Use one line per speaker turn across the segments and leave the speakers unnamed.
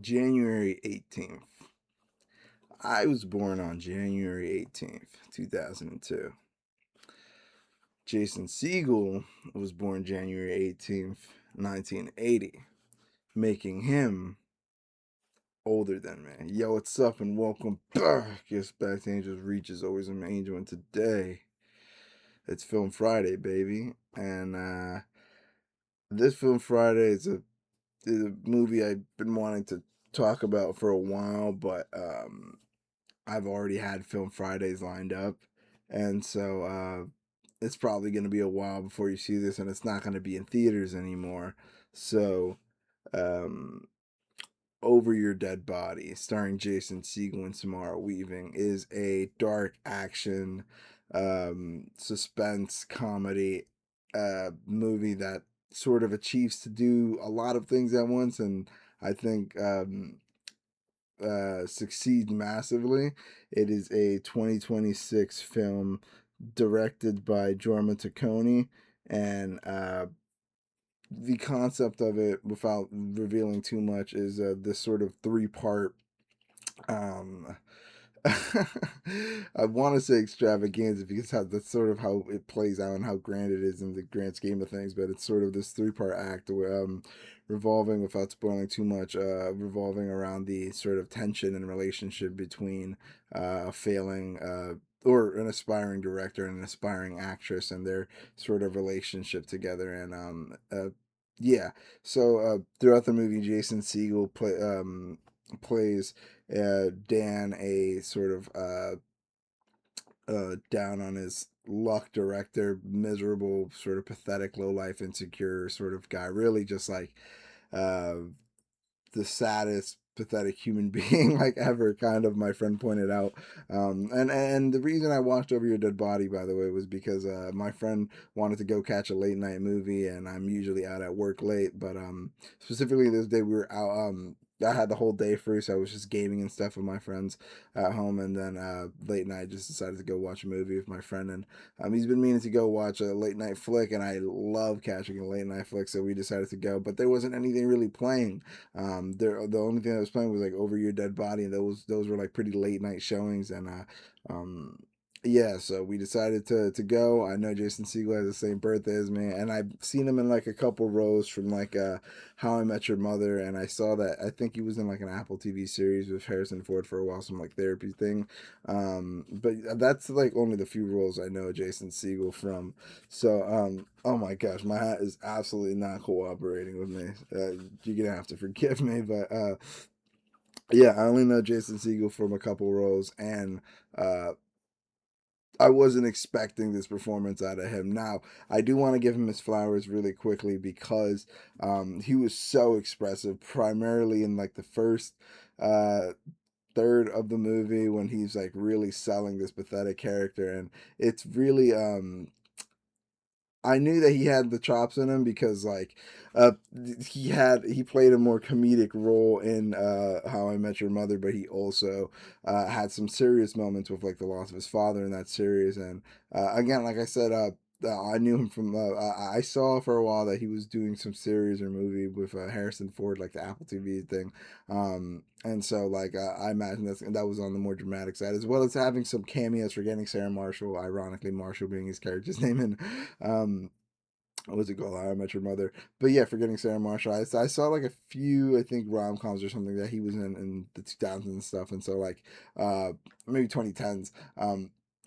January 18th. I was born on January 18th, 2002. Jason Segel was born January 18th, 1980, making him older than me. Yo, what's up and welcome back. Yes, back to Angel's Reach is always an angel, and today it's Film Friday, baby. And this Film Friday is a movie I've been wanting to talk about for a while, but I've already had Film Fridays lined up, and so it's probably going to be a while before you see this, and it's not going to be in theaters anymore. So, um, Over Your Dead Body, starring Jason Segel and Samara Weaving, is a dark action, suspense comedy movie that sort of achieves to do a lot of things at once, and I think succeed massively. It is a 2026 film directed by Jorma Taccone, and the concept of it, without revealing too much, is this sort of three-part um I want to say extravaganza because that's sort of how it plays out and how grand it is in the grand scheme of things. But it's sort of this three-part act where, revolving, without spoiling too much, revolving around the sort of tension and relationship between a failing or an aspiring director and an aspiring actress and their sort of relationship together. And yeah, so throughout the movie, Jason Segel plays Dan, a sort of down on his luck director, miserable, sort of pathetic, low life, insecure sort of guy. Really, just like uh, the saddest, pathetic human being like ever. Kind of, my friend pointed out. And the reason I watched Over Your Dead Body, by the way, was because my friend wanted to go catch a late night movie, and I'm usually out at work late, but specifically this day we were out. I had the whole day free, so I was just gaming and stuff with my friends at home, and then late night just decided to go watch a movie with my friend, and he's been meaning to go watch a late night flick, and I love catching a late night flick, so we decided to go, but there wasn't anything really playing. The only thing that was playing was like Over Your Dead Body, and those were like pretty late night showings, and um, yeah, so we decided to go. I know Jason Segel has the same birthday as me, and I've seen him in like a couple roles from like How I Met Your Mother, and I saw that I think he was in like an Apple TV series with Harrison Ford for a while, some like therapy thing. But that's like only the few roles I know Jason Segel from. So, oh my gosh, my hat is absolutely not cooperating with me. You're gonna have to forgive me, but yeah, I only know Jason Segel from a couple roles, and uh, I wasn't expecting this performance out of him. Now, I do want to give him his flowers really quickly because he was so expressive, primarily in like the first uh, third of the movie when he's like really selling this pathetic character, and it's really I knew that he had the chops in him because like he played a more comedic role in How I Met Your Mother, but he also had some serious moments with like the loss of his father in that series. And again, like I said, I knew him from I saw for a while that he was doing some series or movie with Harrison Ford, like the Apple TV thing. And so like I imagine that was on the more dramatic side, as well as having some cameos for getting Sarah Marshall, ironically Marshall being his character's name in what was it called? I Met Your Mother. But yeah, forgetting Sarah Marshall, I saw like a few, I think, rom coms or something that he was in the 2000s and stuff, and so like uh maybe 2010s.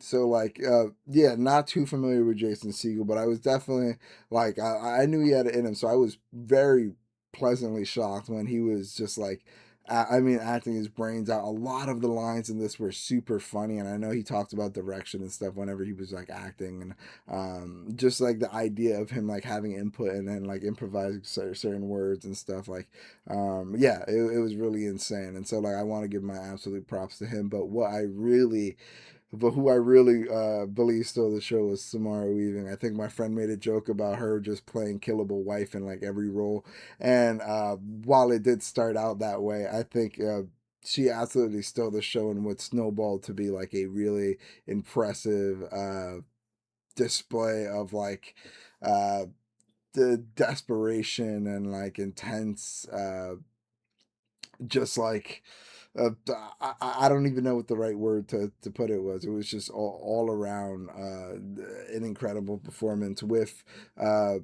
So like yeah, not too familiar with Jason Segel, but I was definitely like I knew he had it in him, so I was very pleasantly shocked when he was just like I mean, acting his brains out. A lot of the lines in this were super funny, and I know he talked about direction and stuff whenever he was like acting, and just like the idea of him like having input and then like improvising certain words and stuff. Like, yeah, it was really insane, and so like I want to give my absolute props to him. But who I really believe stole the show was Samara Weaving. I think my friend made a joke about her just playing killable wife in like every role, and while it did start out that way, I think she absolutely stole the show and what snowballed to be like a really impressive display of like uh the desperation and like intense just like I don't even know what the right word to put it was. It was just all around an incredible performance with uh,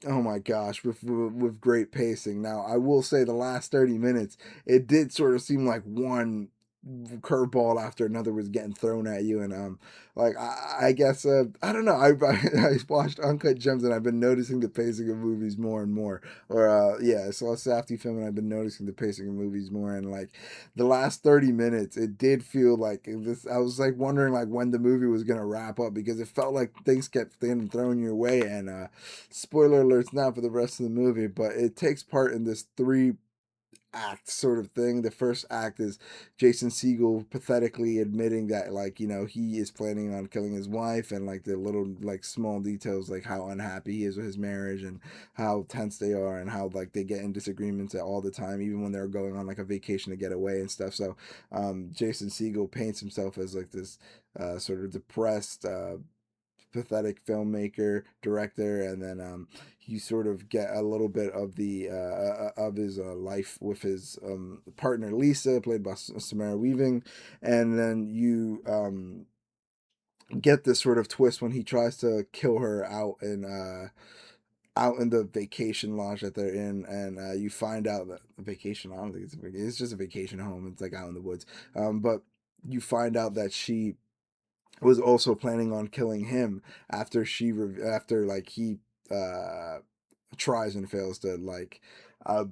oh my gosh, with great pacing. Now, I will say the last 30 minutes, it did sort of seem like one curveball after another was getting thrown at you, and like I guess I don't know. I watched Uncut Gems, and I've been noticing the pacing of movies more and more. Or yeah, I saw a Safdie film, and I've been noticing the pacing of movies more. And like the last 30 minutes, it did feel like this. I was like wondering like when the movie was gonna wrap up because it felt like things kept getting thrown your way, and spoiler alerts not for the rest of the movie, but it takes part in this three act sort of thing. The first act is Jason Segel pathetically admitting that like, you know, he is planning on killing his wife, and like the little like small details like how unhappy he is with his marriage and how tense they are and how like they get in disagreements all the time even when they're going on like a vacation to get away and stuff. So Jason Segel paints himself as like this sort of depressed pathetic filmmaker, director, and then you sort of get a little bit of the of his life with his partner Lisa, played by Samara Weaving, and then you get this sort of twist when he tries to kill her out in the vacation lodge that they're in, and you find out that vacation. I don't think it's a vacation. It's just a vacation home. It's like out in the woods. But you find out that she was also planning on killing him after after like he uh tries and fails to like uh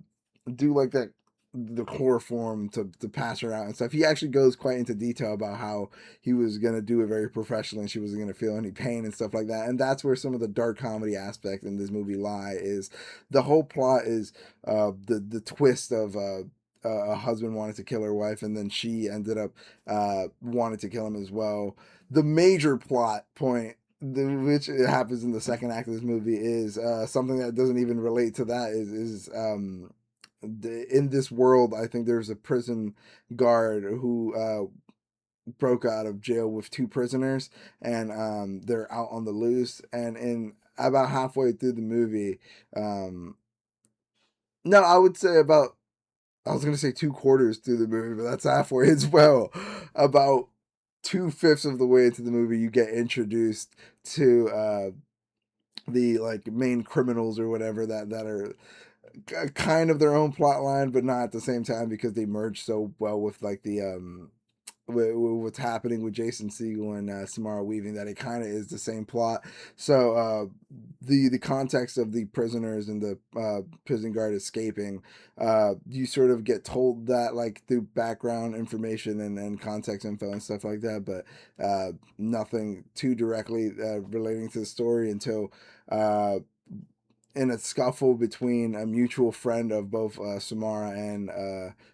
do like that the chloroform to pass her out and stuff. He actually goes quite into detail about how he was gonna do it very professionally and she wasn't gonna feel any pain and stuff like that. And that's where some of the dark comedy aspect in this movie lie. Is the whole plot is the twist of a husband wanted to kill her wife, and then she ended up wanted to kill him as well. The major plot point, which happens in the second act of this movie, is something that doesn't even relate to that. In this world, I think there's a prison guard who broke out of jail with two prisoners, and they're out on the loose. And in about halfway through the movie, um, no, I would say about I was gonna say 2/4 through the movie, but that's halfway as well. About 2/5 of the way into the movie, you get introduced to the like main criminals or whatever that are kind of their own plot line, but not at the same time because they merge so well with like the what's happening with Jason Segel and Samara Weaving, that it kind of is the same plot. So the context of the prisoners and the prison guard escaping, you sort of get told that like through background information and context info and stuff like that, but nothing too directly relating to the story until uh, in a scuffle between a mutual friend of both Samara and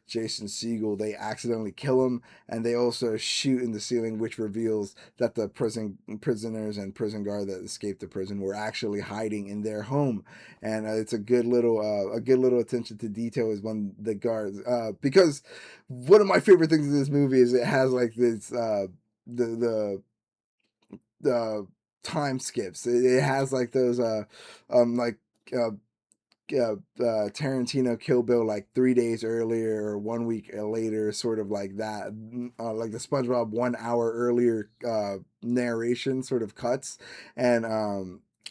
Jason Segel, they accidentally kill him, and they also shoot in the ceiling, which reveals that the prisoners and prison guard that escaped the prison were actually hiding in their home. And it's a good little attention to detail is when the guards, because one of my favorite things in this movie is it has like this the time skips. It has like those like uh, Tarantino Kill Bill like 3 days earlier or 1 week later, sort of like that, like the SpongeBob 1 hour earlier narration sort of cuts, and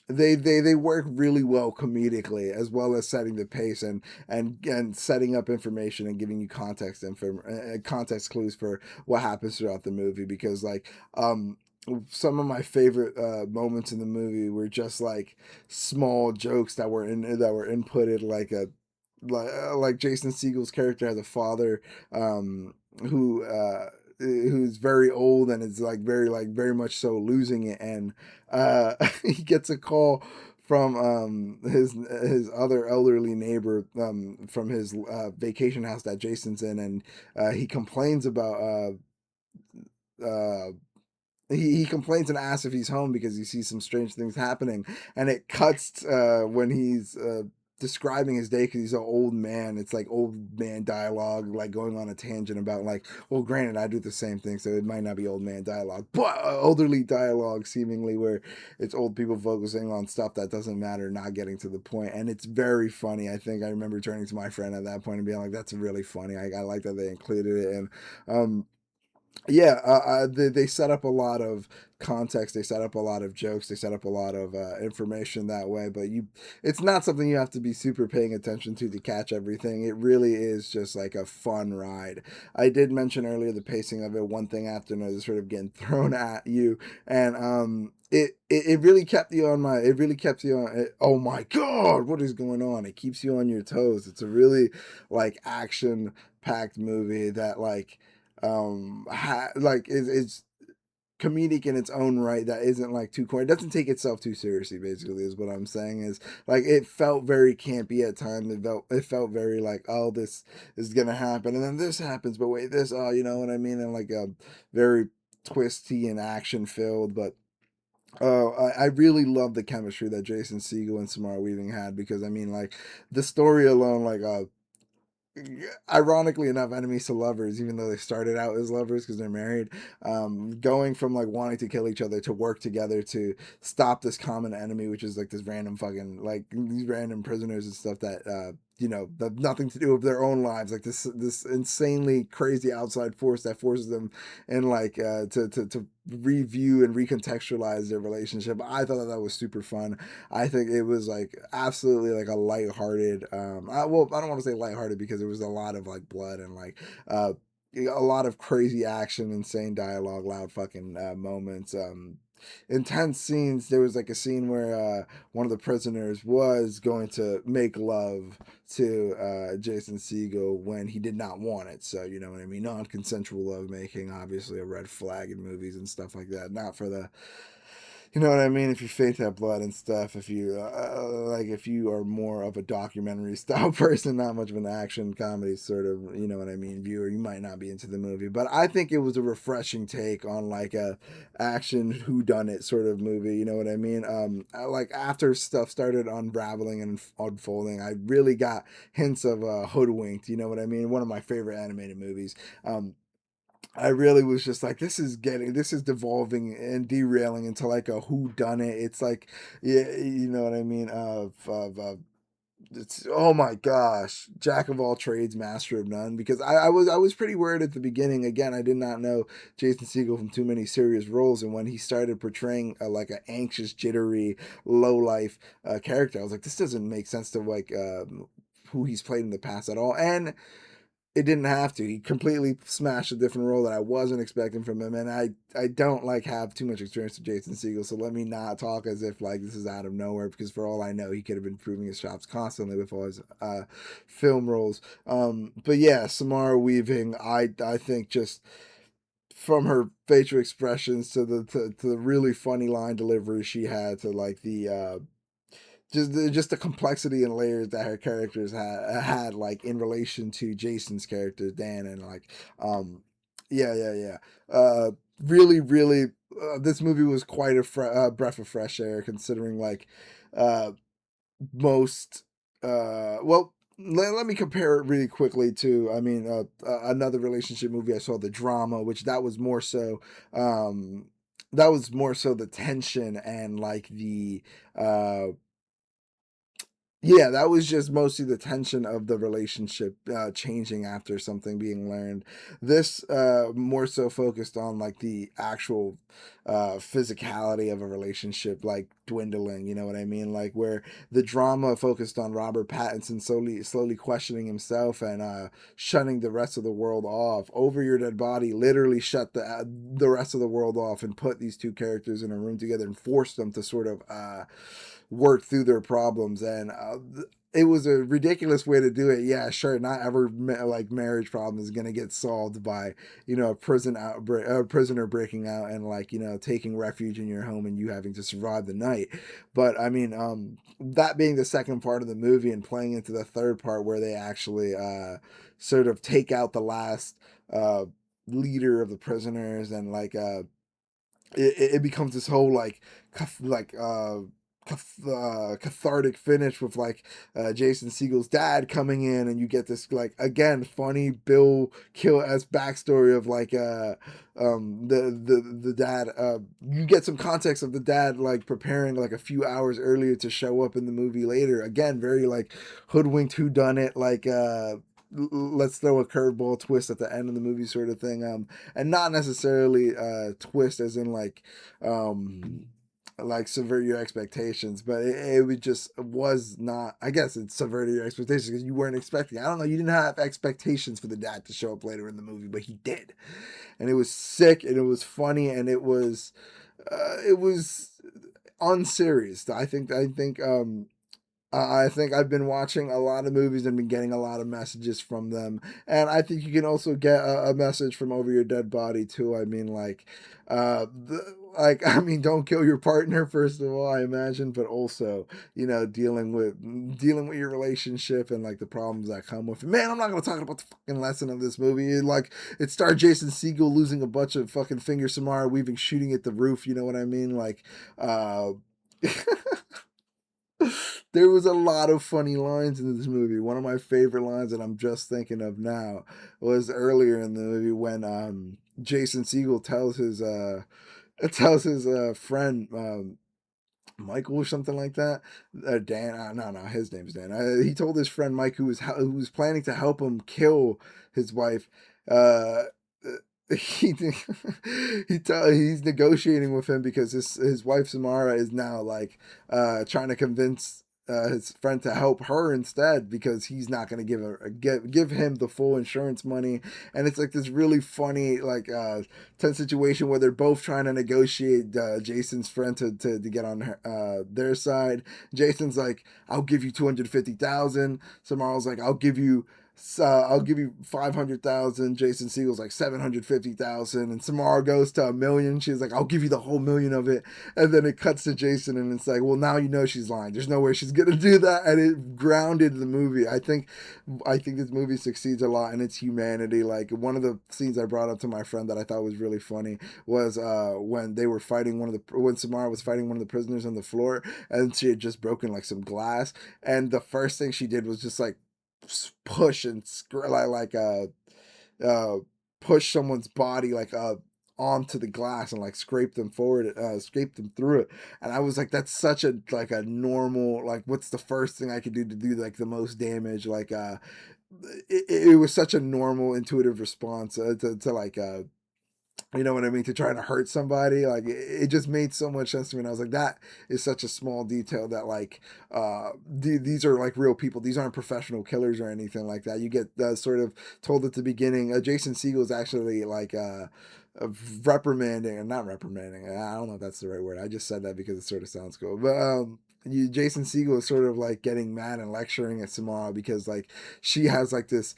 they work really well comedically as well as setting the pace and setting up information and giving you context clues for what happens throughout the movie, because like some of my favorite moments in the movie were just like small jokes that were inputted, like Jason Segel's character has a father who who's very old and is like very much so losing it, and he gets a call from his other elderly neighbor from his vacation house that Jason's in, and he complains about he complains and asks if he's home because he sees some strange things happening, and it cuts when he's describing his day because he's an old man. It's like old man dialogue, like going on a tangent about like, well, granted, I do the same thing, so it might not be old man dialogue, but elderly dialogue, seemingly where it's old people focusing on stuff that doesn't matter, not getting to the point, and it's very funny. I think I remember turning to my friend at that point and being like, "That's really funny. I like that they included it," and um, yeah, they set up a lot of context. They set up a lot of jokes. They set up a lot of information that way. But it's not something you have to be super paying attention to catch everything. It really is just like a fun ride. I did mention earlier the pacing of it. One thing after another, sort of getting thrown at you, and it really kept you on my. It really kept you on. Oh my god, what is going on? It keeps you on your toes. It's a really like action packed movie that like it's comedic in its own right, that isn't like too corny. It doesn't take itself too seriously, basically, is what I'm saying. Is like it felt very campy at times. It felt very like, oh, this is gonna happen and then this happens, but wait, this, oh, you know what I mean, and like very twisty and action filled. But I really love the chemistry that Jason Segel and Samara Weaving had, because I mean, like, the story alone, like, ironically enough, enemies to lovers, even though they started out as lovers because they're married, going from like wanting to kill each other to work together to stop this common enemy, which is like this random fucking, like, these random prisoners and stuff that have nothing to do with their own lives, like this insanely crazy outside force that forces them and like to review and recontextualize their relationship. I thought that was super fun. I think it was like absolutely like a lighthearted. I don't want to say lighthearted because there was a lot of like blood and like a lot of crazy action, insane dialogue, loud fucking moments. Intense scenes. There was like a scene where one of the prisoners was going to make love to Jason Segel when he did not want it. So, you know what I mean? Non consensual love making, obviously a red flag in movies and stuff like that. Not for the, you know what I mean? If you fake that blood and stuff, if you like, if you are more of a documentary style person, not much of an action comedy sort of, you know what I mean, viewer, you might not be into the movie. But I think it was a refreshing take on like a action who done it sort of movie. You know what I mean? Like after stuff started unraveling and unfolding, I really got hints of Hoodwinked. You know what I mean? One of my favorite animated movies. I really was just like, this is devolving and derailing into like a who done it. It's like, yeah, you know what I mean? It's, oh my gosh, jack of all trades, master of none. Because I was pretty worried at the beginning. Again, I did not know Jason Segel from too many serious roles, and when he started portraying like an anxious, jittery, low life character, I was like, this doesn't make sense to like who he's played in the past at all. And it didn't have to. He completely smashed a different role that I wasn't expecting from him, and I don't like have too much experience with Jason Segel, so let me not talk as if like this is out of nowhere, because for all I know, he could have been proving his chops constantly with all his film roles. But yeah, Samara Weaving, I think just from her facial expressions to to the really funny line delivery she had, to like the just the complexity and layers that her characters had like in relation to Jason's character Dan, and like um yeah really really this movie was quite a breath of fresh air, considering like uh most well, let me compare it really quickly to, I mean, another relationship movie I saw, The Drama, which um that was more so the tension and like the uh yeah, that was just mostly the tension of the relationship changing after something being learned. This more so focused on like the actual physicality of a relationship, like dwindling. You know what I mean? Like where the drama focused on Robert Pattinson slowly questioning himself and shutting the rest of the world off. Over Your Dead Body literally shut the rest of the world off and put these two characters in a room together and forced them to sort of work through their problems. And it was a ridiculous way to do it. Yeah, sure, not ever like marriage problem is gonna get solved by, you know, a prisoner breaking out and like, you know, taking refuge in your home and you having to survive the night. But I mean, that being the second part of the movie and playing into the third part where they actually sort of take out the last leader of the prisoners, and like it becomes this whole like cathartic finish with like Jason Segel's dad coming in, and you get this like again funny Bill Kill-esque backstory of like the dad. You get some context of the dad like preparing like a few hours earlier to show up in the movie later. Again, very like hoodwinked, who done it, like let's throw a curveball twist at the end of the movie sort of thing, and not necessarily twist as in like subvert your expectations, but it would just was not. I guess it subverted your expectations because you weren't expecting. I don't know. You didn't have expectations for the dad to show up later in the movie, but he did, and it was sick, and it was funny, and it was unserious. I think I've been watching a lot of movies and been getting a lot of messages from them, and I think you can also get a message from Over Your Dead Body too. I mean, like I mean, don't kill your partner first of all, I imagine, but also dealing with your relationship and like the problems that come with it. Man, I'm not gonna talk about the fucking lesson of this movie. It starred Jason Segel losing a bunch of fucking fingers, Samara Weaving shooting at the roof. You know what I mean? Uh. There was a lot of funny lines in this movie. One of my favorite lines that I'm just thinking of now was earlier in the movie when Jason Segel tells his friend Michael or something like that. Dan, no, his name's Dan. He told his friend Mike who was planning to help him kill his wife. Uh, he he's negotiating with him because his wife Samara is now like trying to convince his friend to help her instead because he's not going to give him the full insurance money, and it's like this really funny like tense situation where they're both trying to negotiate Jason's friend to get on their side. Jason's like, I'll give you 250,000. Samara's like, I'll give you 500,000. Jason Segel's like 750,000, and Samara goes to 1 million. She's like, I'll give you the whole million of it, and then it cuts to Jason, and it's like, well, now you know she's lying. There's no way she's gonna do that, and it grounded the movie. I think this movie succeeds a lot in its humanity. Like one of the scenes I brought up to my friend that I thought was really funny was when they were fighting when Samara was fighting one of the prisoners on the floor, and she had just broken like some glass, and the first thing she did was just like push and uh push someone's body onto the glass and like scrape them forward, scrape them through it. And I was like, that's such a like a normal, like what's the first thing I could do to do like the most damage, it was such a normal intuitive response to like you know what I mean, to try to hurt somebody. Like it just made so much sense to me, and I was like, that is such a small detail that like these are like real people. These aren't professional killers or anything like that. You get sort of told at the beginning. Jason Segel is actually like reprimanding, and not reprimanding, I don't know if that's the right word. I just said that because it sort of sounds cool, but Jason Segel is sort of like getting mad and lecturing at Samara because like she has like this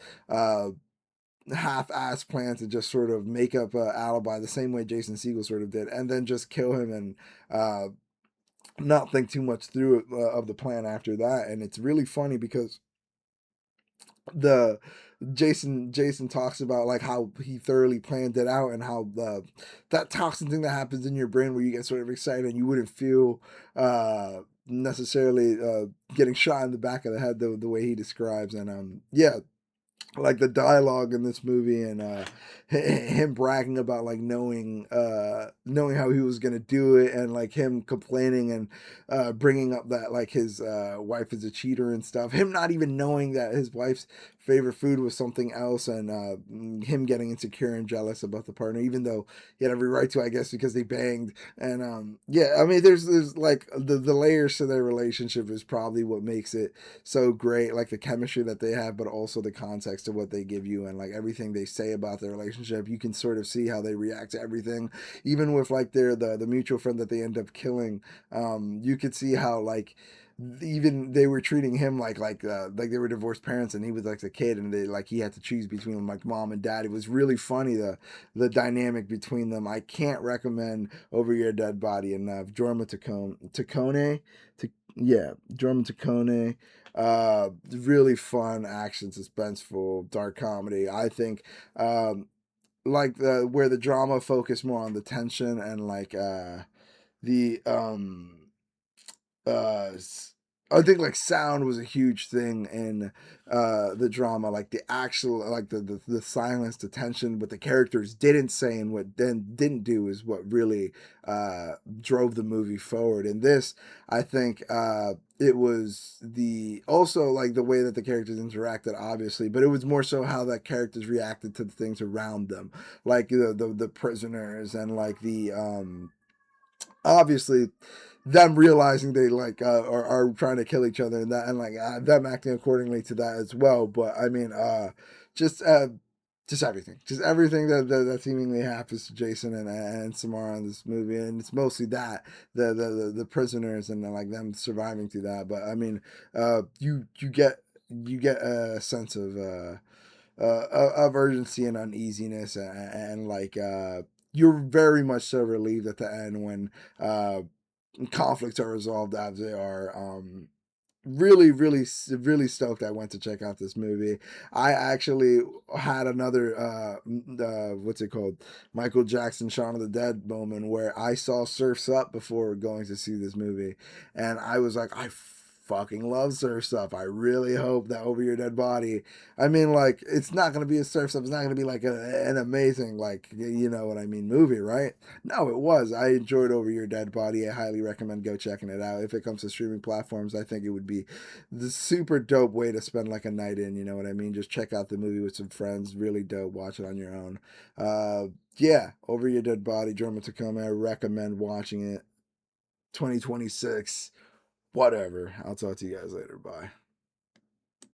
half-ass plan to just sort of make up a alibi the same way Jason Segel sort of did, and then just kill him and uh, not think too much through of the plan after that. And it's really funny because the Jason talks about like how he thoroughly planned it out and how that toxin thing that happens in your brain where you get sort of excited and you wouldn't feel necessarily getting shot in the back of the head the way he describes. And yeah, like the dialogue in this movie and him bragging about like knowing how he was gonna do it, and like him complaining and bringing up that like his wife is a cheater and stuff, him not even knowing that his wife's favorite food was something else, and him getting insecure and jealous about the partner even though he had every right to, I guess, because they banged. And yeah, I mean there's like the layers to their relationship is probably what makes it so great, like the chemistry that they have, but also the context of what they give you and like everything they say about their relationship. You can sort of see how they react to everything, even with like the mutual friend that they end up killing. You could see how like even they were treating him like they were divorced parents and he was like the kid, and they like he had to choose between like mom and dad. It was really funny, the dynamic between them. I can't recommend Over Your Dead Body enough. Jorma Taccone, yeah, Jorma Taccone. Really fun action, suspenseful, dark comedy. I think like the where the drama focused more on the tension and like the s- I think like sound was a huge thing in the drama, like the actual like the silence, the tension, what the characters didn't say and what then didn't do is what really uh drove the movie forward. And this, I think it was the also like the way that the characters interacted, obviously, but it was more so how the characters reacted to the things around them, like the prisoners and like the obviously them realizing they like are trying to kill each other and that and like them acting accordingly to that as well. But I mean just uh just everything that seemingly happens to Jason and Samara in this movie, and it's mostly that the prisoners and like them surviving through that. But I mean, you get a sense of urgency and uneasiness, and like you're very much so relieved at the end when uh, conflicts are resolved as they are. Really stoked I went to check out this movie. I actually had another what's it called, Michael Jackson Shaun of the Dead moment where I saw Surfs Up before going to see this movie, and I was like, I fucking love Surfs Up. I really hope that Over Your Dead Body, I mean, like, it's not gonna be a Surfs Up, it's not gonna be like an amazing, like, you know what I mean, movie, right? No, it was. I enjoyed Over Your Dead Body. I highly recommend go checking it out. If it comes to streaming platforms, I think it would be the super dope way to spend like a night in. You know what I mean? Just check out the movie with some friends. Really dope. Watch it on your own. Yeah, Over Your Dead Body, Drama Tacoma. I recommend watching it. 2026. Whatever. I'll talk to you guys later. Bye.